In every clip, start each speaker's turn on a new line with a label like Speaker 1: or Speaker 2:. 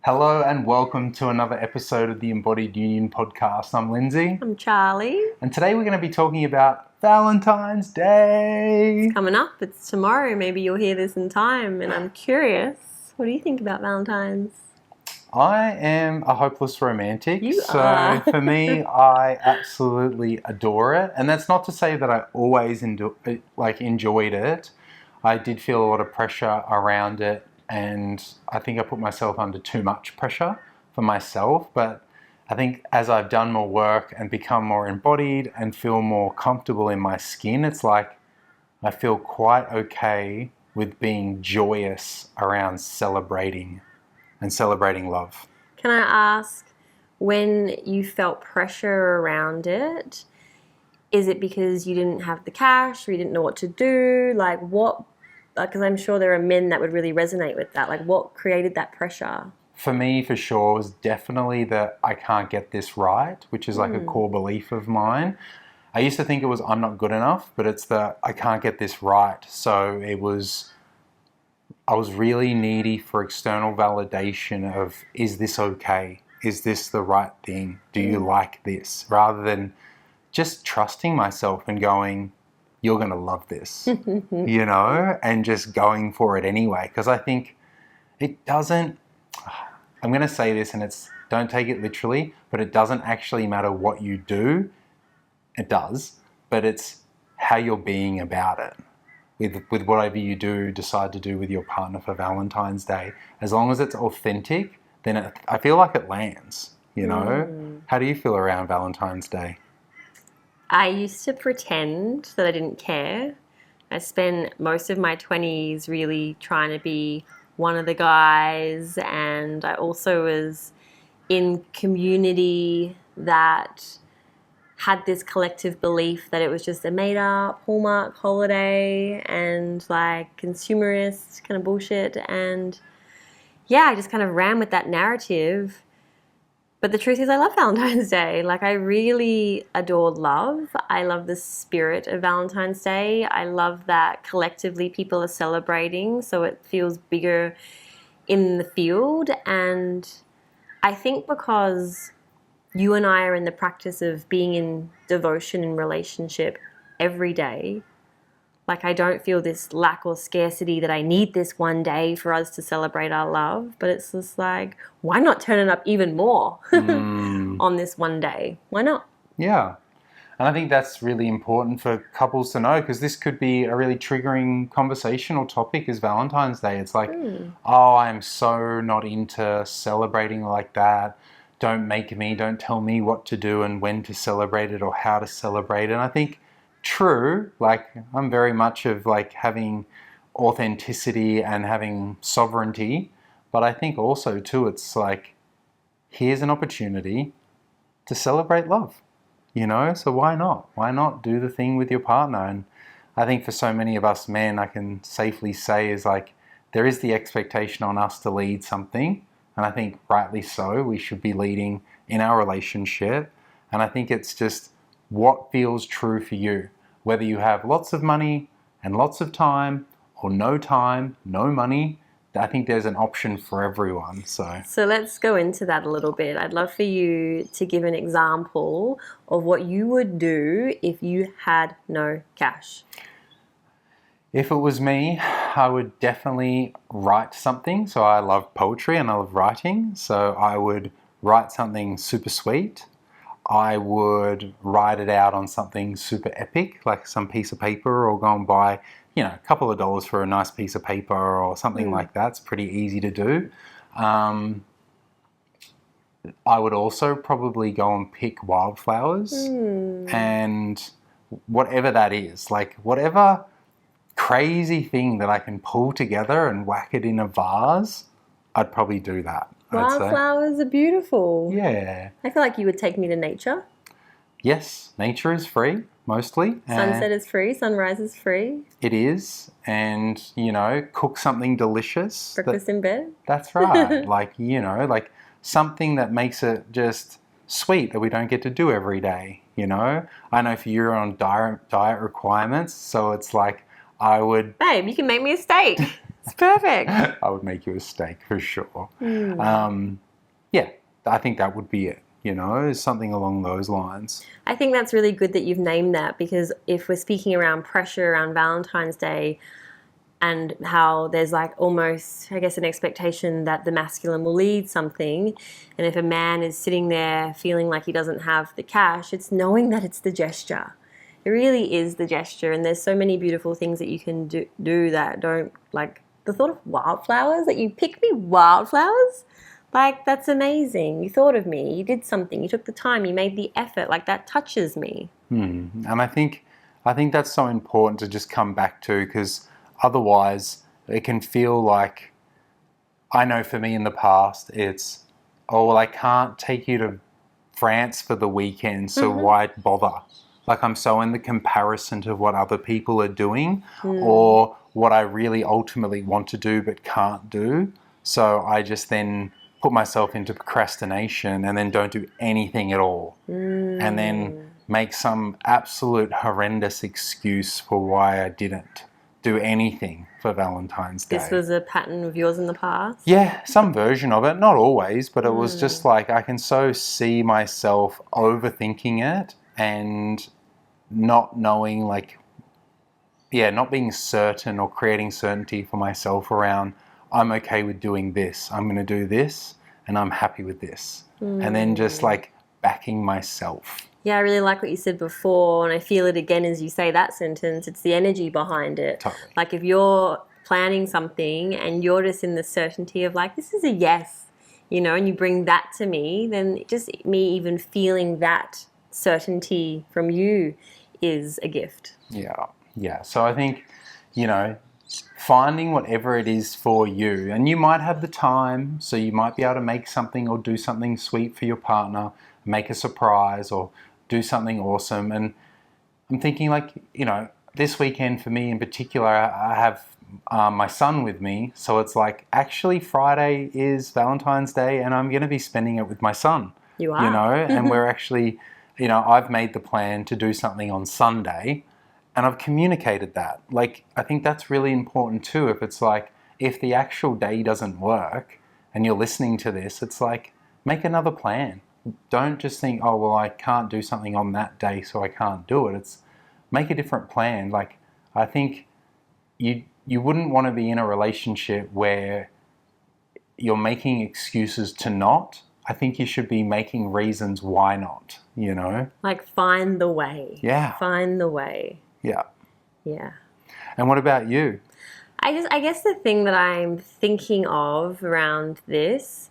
Speaker 1: Hello and welcome to another episode of the Embodied Union podcast. I'm Lindsay.
Speaker 2: I'm Charlie.
Speaker 1: And today we're going to be talking about Valentine's Day.
Speaker 2: Coming up, it's tomorrow. Maybe you'll hear this in time. And I'm curious, what do you think about Valentine's?
Speaker 1: I am a hopeless romantic.
Speaker 2: You are.
Speaker 1: For me, I absolutely adore it. And that's not to say that I always enjoyed it. I did feel a lot of pressure around it. And I think I put myself under too much pressure for myself. But I think as I've done more work and become more embodied and feel more comfortable in my skin, it's like I feel quite okay with being joyous around celebrating and celebrating love.
Speaker 2: Can I ask, when you felt pressure around it, is it because you didn't have the cash or you didn't know what to do? Like what? Because I'm sure there are men that would really resonate with that. Like what created that pressure?
Speaker 1: For me, for sure, was definitely that I can't get this right, which is like a core belief of mine. I used to think it was I'm not good enough, but it's the I can't get this right. So I was really needy for external validation of, is this okay? Is this the right thing? Do you like this? Rather than just trusting myself and going, you're going to love this, and just going for it anyway. Because I think it doesn't, I'm going to say this and don't take it literally, but it doesn't actually matter what you do. It does, but it's how you're being about it. With whatever you decide to do with your partner for Valentine's Day, as long as it's authentic, then I feel like it lands, How do you feel around Valentine's Day?
Speaker 2: I used to pretend that I didn't care. I spent most of my 20s really trying to be one of the guys, and I also was in community that had this collective belief that it was just a made-up Hallmark holiday and like consumerist kind of bullshit. And yeah, I just kind of ran with that narrative. But the truth is I love Valentine's Day. Like I really adore love. I love the spirit of Valentine's Day. I love that collectively people are celebrating, so it feels bigger in the field. And I think because you and I are in the practice of being in devotion and relationship every day, like I don't feel this lack or scarcity that I need this one day for us to celebrate our love, but it's just like, why not turn it up even more on this one day? Why not?
Speaker 1: Yeah. And I think that's really important for couples to know, because this could be a really triggering conversational topic is Valentine's Day. It's like, oh, I'm so not into celebrating like that. Don't tell me what to do and when to celebrate it or how to celebrate it. And I think true, like I'm very much of like having authenticity and having sovereignty, but I think also too it's like, here's an opportunity to celebrate love, so why not do the thing with your partner? And I think for so many of us men, I can safely say is like there is the expectation on us to lead something, and I think rightly so, we should be leading in our relationship. And I think it's just what feels true for you, whether you have lots of money and lots of time or no time, no money. I think there's an option for everyone. So
Speaker 2: let's go into that a little bit. I'd love for you to give an example of what you would do if you had no cash.
Speaker 1: If it was me, I would definitely write something. So I love poetry and I love writing. So I would write something super sweet. I would write it out on something super epic, like some piece of paper, or go and buy, a couple of dollars for a nice piece of paper or something like that. It's pretty easy to do. I would also probably go and pick wildflowers and whatever that is, like whatever crazy thing that I can pull together and whack it in a vase, I'd probably do that.
Speaker 2: Wildflowers are beautiful.
Speaker 1: Yeah.
Speaker 2: I feel like you would take me to nature.
Speaker 1: Yes, nature is free, mostly.
Speaker 2: Sunset is free, sunrise is free.
Speaker 1: It is. And, cook something delicious.
Speaker 2: Breakfast in bed.
Speaker 1: That's right. like something that makes it just sweet that we don't get to do every day, I know for you you're on diet requirements, so it's like I would...
Speaker 2: Babe, you can make me a steak. It's perfect.
Speaker 1: I would make you a steak for sure. Yeah, I think that would be it, you know, something along those lines.
Speaker 2: I think that's really good that you've named that, because if we're speaking around pressure around Valentine's Day and how there's like almost, I guess, an expectation that the masculine will lead something, and if a man is sitting there feeling like he doesn't have the cash, it's knowing that it's the gesture. It really is the gesture, and there's so many beautiful things that you can do that don't, like the thought of wildflowers, that you pick me wildflowers. Like, that's amazing. You thought of me. You did something. You took the time. You made the effort. Like, that touches me.
Speaker 1: And I think that's so important to just come back to, because otherwise it can feel like, I know for me in the past, it's, oh, well, I can't take you to France for the weekend, so why bother? Like, I'm so in the comparison to what other people are doing or what I really ultimately want to do but can't do. So I just then put myself into procrastination and then don't do anything at all. And then make some absolute horrendous excuse for why I didn't do anything for Valentine's Day.
Speaker 2: This was a pattern of yours in the past?
Speaker 1: Yeah, some version of it. Not always, but it was just like, I can so see myself overthinking it and not knowing, like, not being certain or creating certainty for myself around, I'm okay with doing this, I'm going to do this, and I'm happy with this. And then just like backing myself.
Speaker 2: Yeah, I really like what you said before, and I feel it again as you say that sentence. It's the energy behind it.
Speaker 1: Totally.
Speaker 2: Like, if you're planning something and you're just in the certainty of like, this is a yes, you know, and you bring that to me, then just me even feeling that certainty from you is a gift.
Speaker 1: Yeah. So I think, you know, finding whatever it is for you, and you might have the time, so you might be able to make something or do something sweet for your partner, make a surprise or do something awesome. And I'm thinking, like, you know, this weekend for me in particular, I have my son with me, so it's like, actually Friday is Valentine's Day and I'm going to be spending it with my son.
Speaker 2: You are.
Speaker 1: You know, and we're actually, you know, I've made the plan to do something on Sunday. And I've communicated that. Like, I think that's really important too. If it's like, if the actual day doesn't work and you're listening to this, it's like, make another plan. Don't just think, oh, well, I can't do something on that day, so I can't do it. It's make a different plan. Like, I think you wouldn't want to be in a relationship where you're making excuses to not. I think you should be making reasons why not, you know?
Speaker 2: Like, find the way.
Speaker 1: Yeah.
Speaker 2: Find the way.
Speaker 1: Yeah.
Speaker 2: Yeah.
Speaker 1: And what about you?
Speaker 2: I guess the thing that I'm thinking of around this,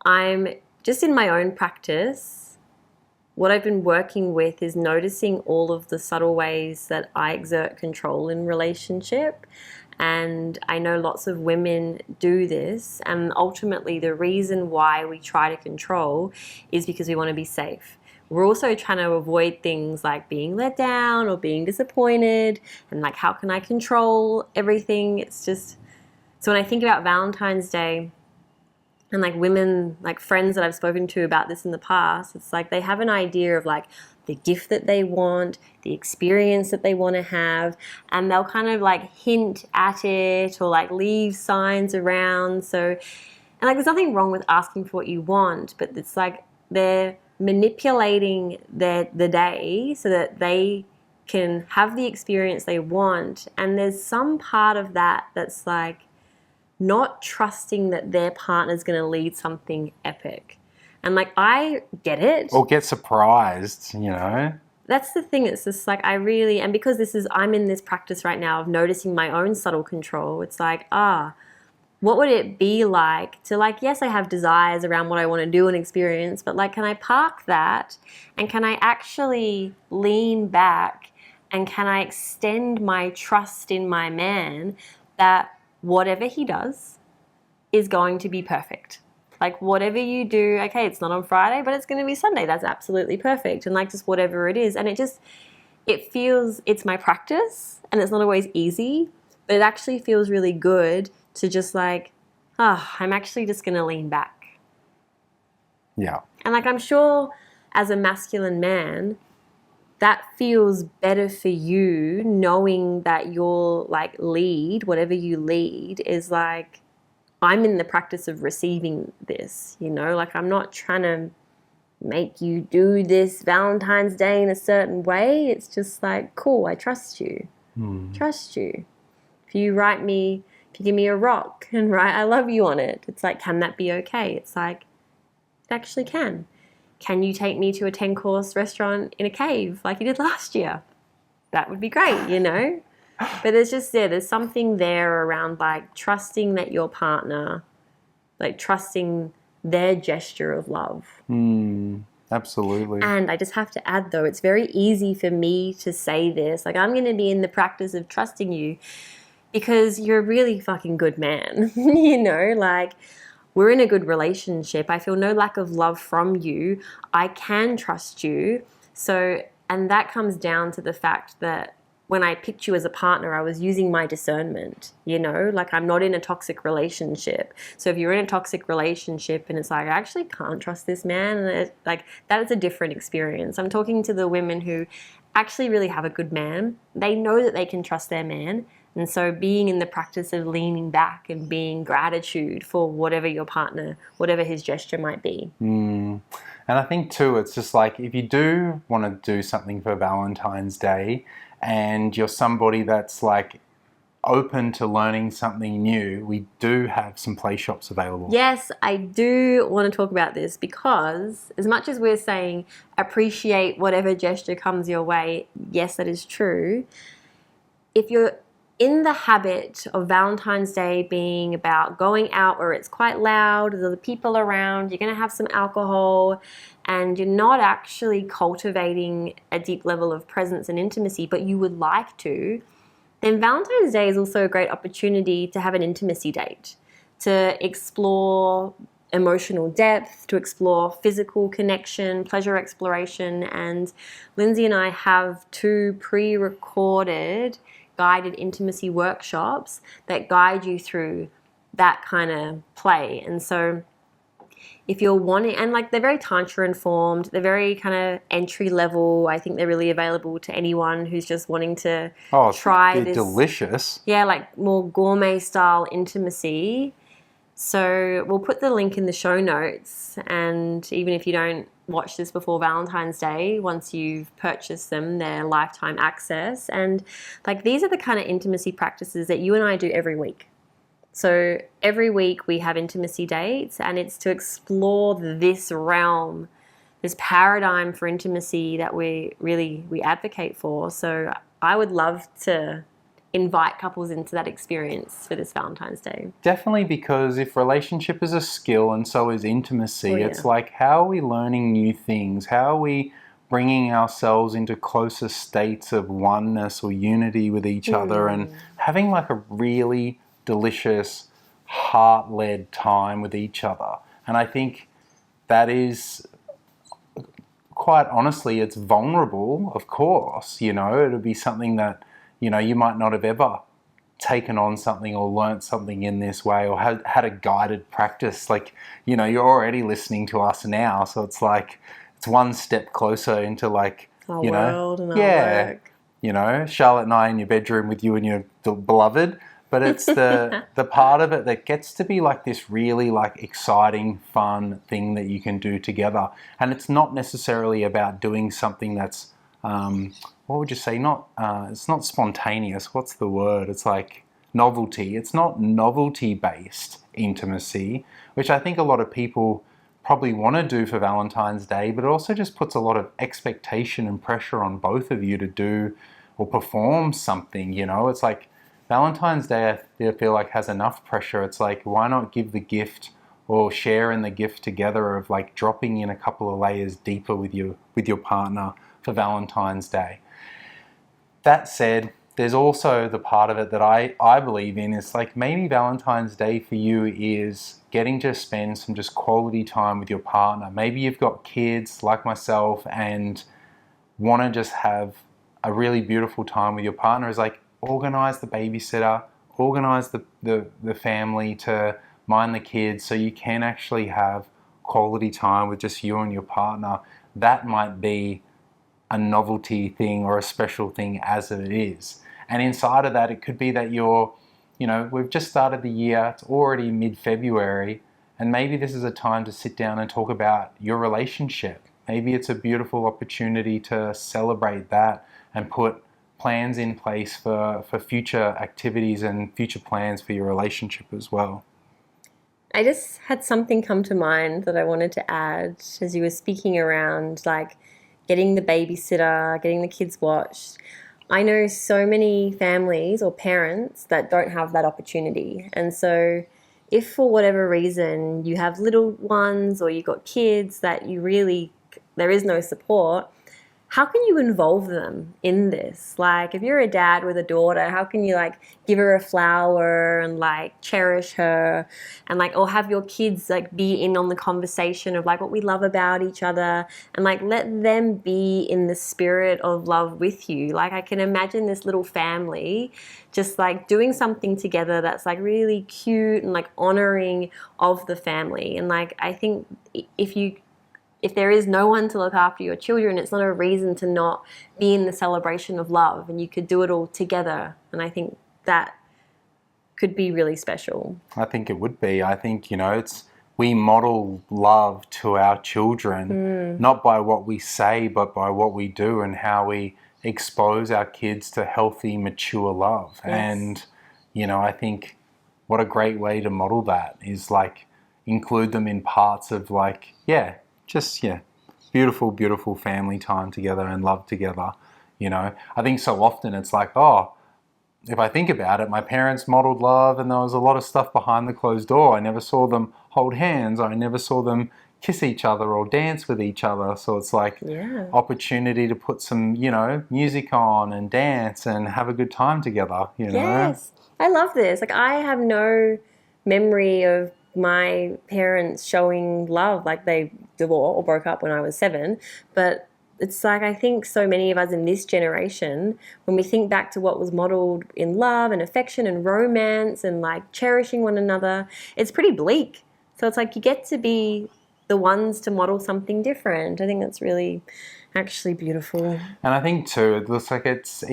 Speaker 2: I'm just in my own practice, what I've been working with is noticing all of the subtle ways that I exert control in relationship. And I know lots of women do this, and ultimately the reason why we try to control is because we want to be safe. We're also trying to avoid things like being let down or being disappointed, and like, how can I control everything? It's just, so when I think about Valentine's Day and like women, like friends that I've spoken to about this in the past, it's like they have an idea of like the gift that they want, the experience that they want to have, and they'll kind of like hint at it or like leave signs around. So, and like, there's nothing wrong with asking for what you want, but it's like they're manipulating the day so that they can have the experience they want. And there's some part of that that's like not trusting that their partner's going to lead something epic. And like, I get it.
Speaker 1: Or get surprised, you know?
Speaker 2: That's the thing. It's just like, and because I'm in this practice right now of noticing my own subtle control, it's like, what would it be like to like, yes, I have desires around what I want to do and experience, but like, can I park that and can I actually lean back and can I extend my trust in my man that whatever he does is going to be perfect? Like, whatever you do, okay, it's not on Friday, but it's going to be Sunday. That's absolutely perfect. And like, just whatever it is. And it feels, it's my practice and it's not always easy, but it actually feels really good to just like, I'm actually just going to lean back.
Speaker 1: Yeah.
Speaker 2: And like, I'm sure as a masculine man, that feels better for you, knowing that your like lead, whatever you lead, is like, I'm in the practice of receiving this, you know, like I'm not trying to make you do this Valentine's Day in a certain way. It's just like, cool, I trust you. Trust you. If you give me a rock and write I love you on it, it's like, can that be okay? It's like, it actually can. Can you take me to a 10-course restaurant in a cave like you did last year? That would be great, you know? But there's something there around like trusting that your partner, like trusting their gesture of love.
Speaker 1: Absolutely.
Speaker 2: And I just have to add though, it's very easy for me to say this. Like, I'm going to be in the practice of trusting you because you're a really fucking good man. You know, like, we're in a good relationship. I feel no lack of love from you. I can trust you. So, and that comes down to the fact that when I picked you as a partner, I was using my discernment, you know, like I'm not in a toxic relationship. So if you're in a toxic relationship and it's like, I actually can't trust this man, and like, that is a different experience. I'm talking to the women who actually really have a good man. They know that they can trust their man. And so being in the practice of leaning back and being gratitude for whatever your partner, whatever his gesture might be.
Speaker 1: And I think too, it's just like, if you do want to do something for Valentine's Day and you're somebody that's like open to learning something new, we do have some play shops available.
Speaker 2: Yes, I do want to talk about this because as much as we're saying appreciate whatever gesture comes your way, yes, that is true. If you're in the habit of Valentine's Day being about going out where it's quite loud, there's other people around, you're going to have some alcohol, and you're not actually cultivating a deep level of presence and intimacy, but you would like to, then Valentine's Day is also a great opportunity to have an intimacy date, to explore emotional depth, to explore physical connection, pleasure exploration. And Lindsay and I have 2 pre-recorded guided intimacy workshops that guide you through that kind of play. And so if you're wanting, and like they're very tantra informed, they're very kind of entry level. I think they're really available to anyone who's just wanting to try
Speaker 1: they're
Speaker 2: this
Speaker 1: delicious.
Speaker 2: Yeah, like more gourmet style intimacy. So we'll put the link in the show notes, and even if you don't watch this before Valentine's Day, once you've purchased them, they're lifetime access. And like, these are the kind of intimacy practices that you and I do every week. So every week we have intimacy dates, and it's to explore this realm, this paradigm for intimacy that we advocate for. So I would love to invite couples into that experience for this Valentine's Day.
Speaker 1: Definitely, because if relationship is a skill and so is intimacy,
Speaker 2: Oh, yeah.
Speaker 1: It's like, how are we learning new things? How are we bringing ourselves into closer states of oneness or unity with each other, and having like a really delicious heart-led time with each other? And I think that is, quite honestly, it's vulnerable, of course, you know, it'll be something that, you know, you might not have ever taken on something or learnt something in this way, or had a guided practice. Like, you know, you're already listening to us now, so it's like, it's one step closer into like,
Speaker 2: Our
Speaker 1: you know,
Speaker 2: world and our work.
Speaker 1: you know, Charlotte and I in your bedroom with you and your beloved. But it's the part of it that gets to be like this really like exciting, fun thing that you can do together. And it's not necessarily about doing something that's, what would you say? It's not spontaneous. What's the word? It's like novelty. It's not novelty-based intimacy, which I think a lot of people probably want to do for Valentine's Day, but it also just puts a lot of expectation and pressure on both of you to do or perform something, you know? It's like Valentine's Day, I feel like, has enough pressure. It's like, why not give the gift or share in the gift together of like dropping in a couple of layers deeper with your partner for Valentine's Day? That said, there's also the part of it that I believe in. Is like, maybe Valentine's Day for you is getting to spend some just quality time with your partner. Maybe you've got kids like myself and want to just have a really beautiful time with your partner. Is like, organize the babysitter, organize the family to mind the kids, so you can actually have quality time with just you and your partner. That might be a novelty thing or a special thing as it is. And inside of that, it could be that we've just started the year, it's already mid-February, and maybe this is a time to sit down and talk about your relationship. Maybe it's a beautiful opportunity to celebrate that and put plans in place for future activities and future plans for your relationship as well.
Speaker 2: I just had something come to mind that I wanted to add as you were speaking around, like getting the babysitter, getting the kids watched. I know so many families or parents that don't have that opportunity. And so if for whatever reason you have little ones or you've got kids that there is no support, how can you involve them in this? Like, if you're a dad with a daughter, how can you like give her a flower and like cherish her, and like, or have your kids like be in on the conversation of like what we love about each other, and like let them be in the spirit of love with you. Like, I can imagine this little family just like doing something together that's like really cute and like honoring of the family. And like, I think if there is no one to look after your children, it's not a reason to not be in the celebration of love, and you could do it all together. And I think that could be really special.
Speaker 1: I think it would be. I think, we model love to our children, not by what we say, but by what we do and how we expose our kids to healthy, mature love.
Speaker 2: Yes.
Speaker 1: And, I think what a great way to model that is like include them in parts of like, beautiful, beautiful family time together and love together. I think so often it's like, if I think about it, my parents modeled love and there was a lot of stuff behind the closed door. I never saw them hold hands. I never saw them kiss each other or dance with each other. So it's like opportunity to put some, music on and dance and have a good time together,
Speaker 2: Yes. I love this. Like, I have no memory of my parents showing love. Like, they divorced or broke up when I was 7, but it's like, I think so many of us in this generation, when we think back to what was modeled in love and affection and romance and like cherishing one another, it's pretty bleak. So it's like you get to be the ones to model something different. I think that's really actually beautiful.
Speaker 1: And I think too, it looks like it's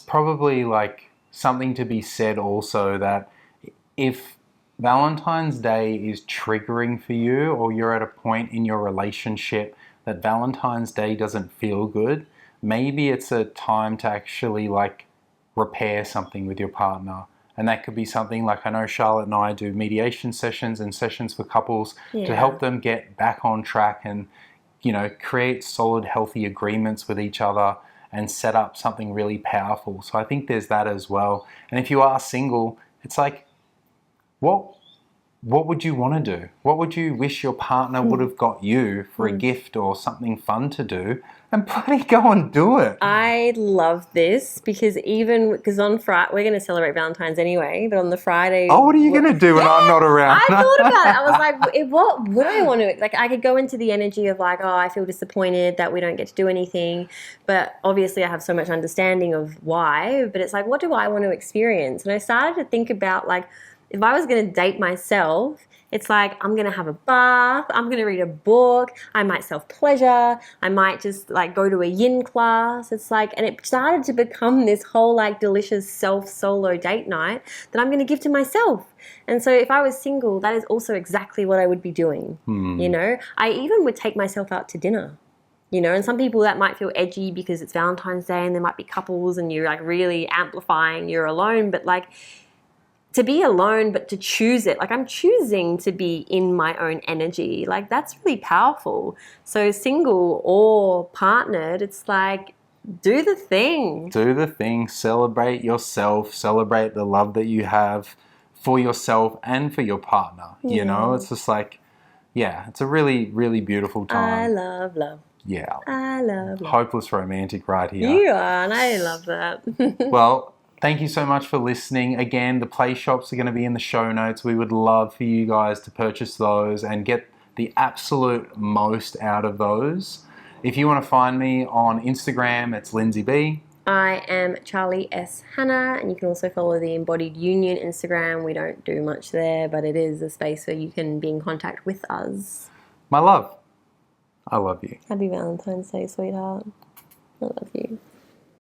Speaker 1: probably like something to be said also that if Valentine's Day is triggering for you, or you're at a point in your relationship that Valentine's Day doesn't feel good, maybe it's a time to actually like repair something with your partner. And that could be something like, I know Charlotte and I do mediation sessions and sessions for couples to help them get back on track and, create solid, healthy agreements with each other and set up something really powerful. So I think there's that as well. And if you are single, it's like, what would you want to do? What would you wish your partner would have got you for a gift or something fun to do? And bloody go and do it.
Speaker 2: I love this because on Friday, we're going to celebrate Valentine's anyway, but on the Friday...
Speaker 1: Oh, what are you going to do when I'm not around?
Speaker 2: I thought about it. I was like, what would I want to... Like, I could go into the energy of like, I feel disappointed that we don't get to do anything. But obviously I have so much understanding of why. But it's like, what do I want to experience? And I started to think about like, if I was going to date myself, it's like, I'm going to have a bath, I'm going to read a book, I might self-pleasure, I might just like go to a yin class. It's like, and it started to become this whole like delicious solo date night that I'm going to give to myself. And so if I was single, that is also exactly what I would be doing. I even would take myself out to dinner. And some people that might feel edgy because it's Valentine's Day and there might be couples and you're like really amplifying you're alone, but like, to be alone, but to choose it. Like, I'm choosing to be in my own energy. Like, that's really powerful. So single or partnered, it's like, do the thing.
Speaker 1: Do the thing. Celebrate yourself. Celebrate the love that you have for yourself and for your partner. It's just like, it's a really, really beautiful time.
Speaker 2: I love love.
Speaker 1: Yeah.
Speaker 2: I love love.
Speaker 1: Hopeless romantic right here.
Speaker 2: You are, and I love that.
Speaker 1: Well, thank you so much for listening. Again, the PLAYSHOPS are going to be in the show notes. We would love for you guys to purchase those and get the absolute most out of those. If you want to find me on Instagram, it's Lindsay B.
Speaker 2: I am Charlie S. Hannah, and you can also follow the Embodied Union Instagram. We don't do much there, but it is a space where you can be in contact with us.
Speaker 1: My love, I love you.
Speaker 2: Happy Valentine's Day, sweetheart. I love you.